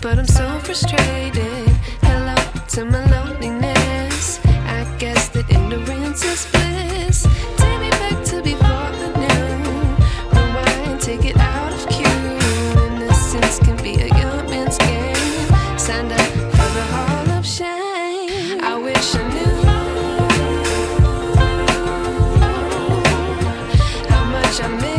but I'm so frustrated. Hello to my loneliness. I guess that ignorance is bliss. Take me back to before the noon. Rewind, take it out of cue. Innocence can be a young man's game. Signed up for the hall of shame. I wish I knew how much I miss.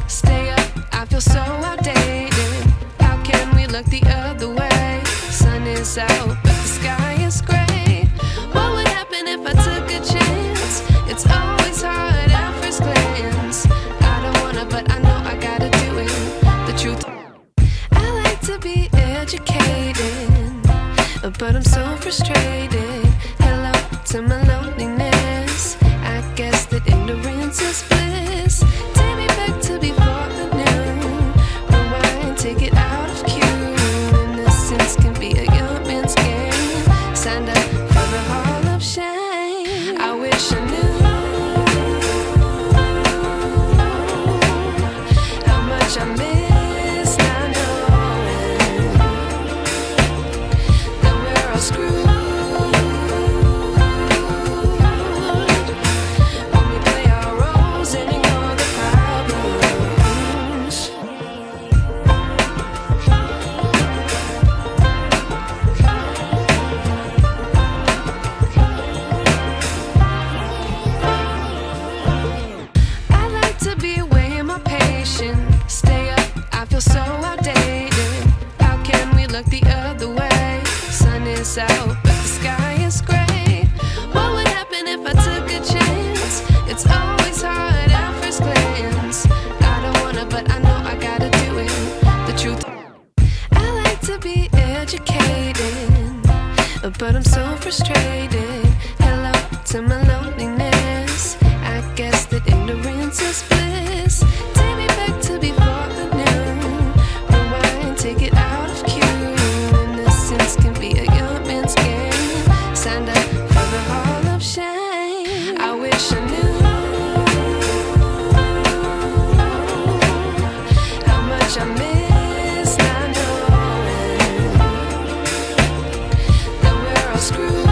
Stay up, I feel so outdated. How can we look the other way? Sun is out, but the sky is gray. What would happen if I took a chance? It's always hard at first glance. I don't wanna, but I know I gotta do it. The truth, I like to be educated, but I'm so frustrated. Hello to my loneliness. I guess that ignorance is bliss. Take me back to before the noon. Rewind, take it out of cue. Innocence can be a young man's game. Signed up for the hall of shame. I wish I knew how much I miss not knowing that we're all screwed. Stay up, I feel so outdated. How can we look the other way? Sun is out, but the sky is gray. What would happen if I took a chance? It's always hard at first glance. I don't wanna, but I know I gotta do it. The truth, I like to be educated, but I'm so frustrated. Hello to my loneliness. I guess that ignorance is bliss. Take me back to before the noon. Rewind, take it out of cue. Innocence can be a young man's game. Signed up for the hall of shame. I wish I knew how much I miss not knowing that we're all screwed.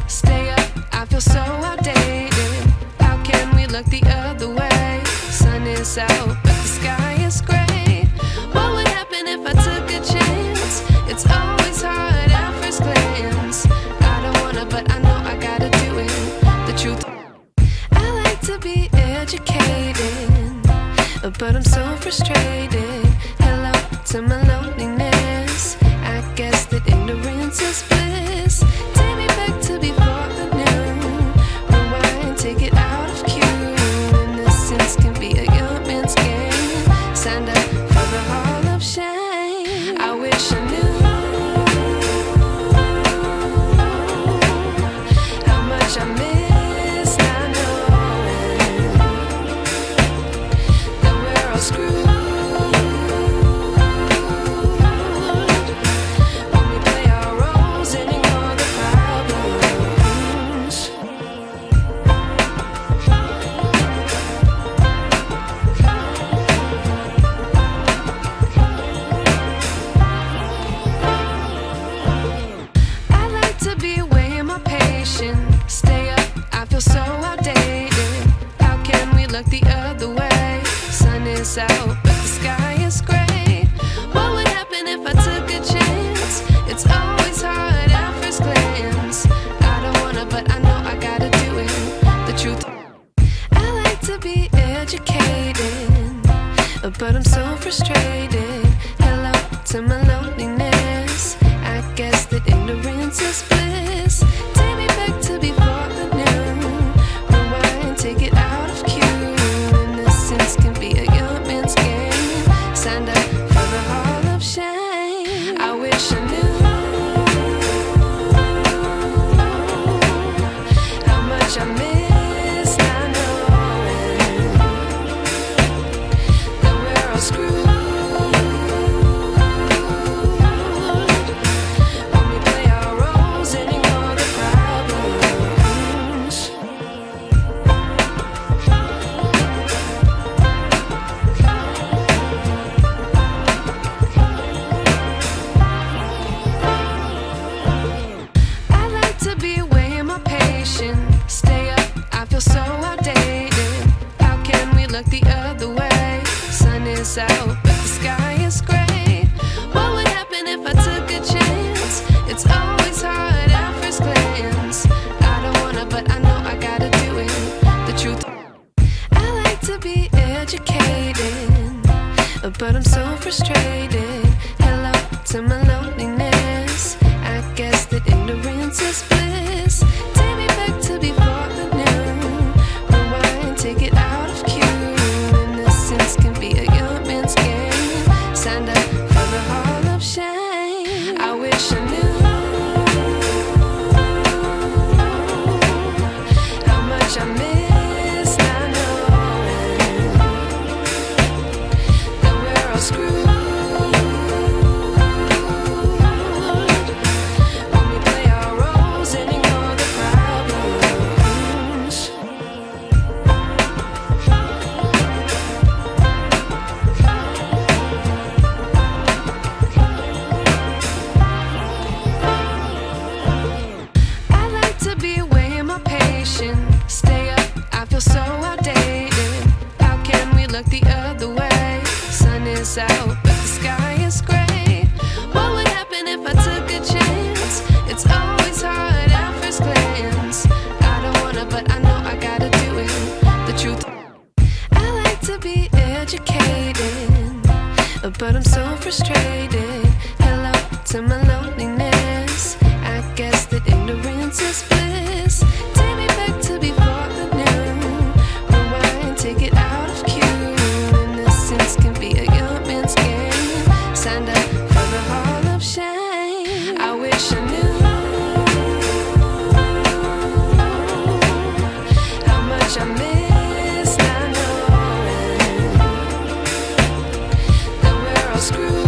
Stay up, I feel so outdated. How can we look the other way? Sun is out, but the sky is gray. What would happen if I took a chance? It's always hard at first glance. I don't wanna, but I know I gotta do it. The truth, I like to be educated, but I'm so frustrated. Hello to my loneliness. I guess that ignorance is bliss. Take me back to before the noon. Rewind, take it out of cue. Innocence can be a young man's game. Signed up for the hall of shame. I wish I knew how much I miss not knowing that we're all screwed. ignorance is bliss. Take me back to before the noon. Rewind, take it out of cue. Innocence can be a young man's game. Signed up for the hall of shame. I wish I knew how much I miss not knowing that we're all screwed. Stay up, I feel so outdated. How can we look the other way? Sun is out, but the sky is gray. What would happen if I took a chance? It's always hard at first glance. I don't wanna, but I know I gotta do it. The truth, I like to be educated, but I'm so frustrated. Hello to my loneliness. I guess that ignorance is bliss. Take me back to before the noon. Rewind, take it out of cue. Innocence can be a young man's game. Signed up for the hall of shame. I wish I knew how much I miss not knowing that we're all screwed.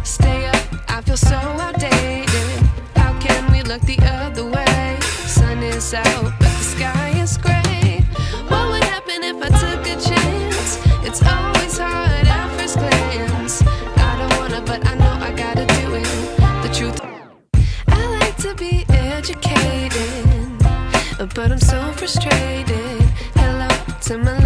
Stay up, I feel so outdated. How can we look the other way? Sun is out, but the sky is gray. What would happen if I took a chance? It's always hard at first glance. I don't wanna, but I know I gotta do it. The truth, I like to be educated, but I'm so frustrated. Hello to my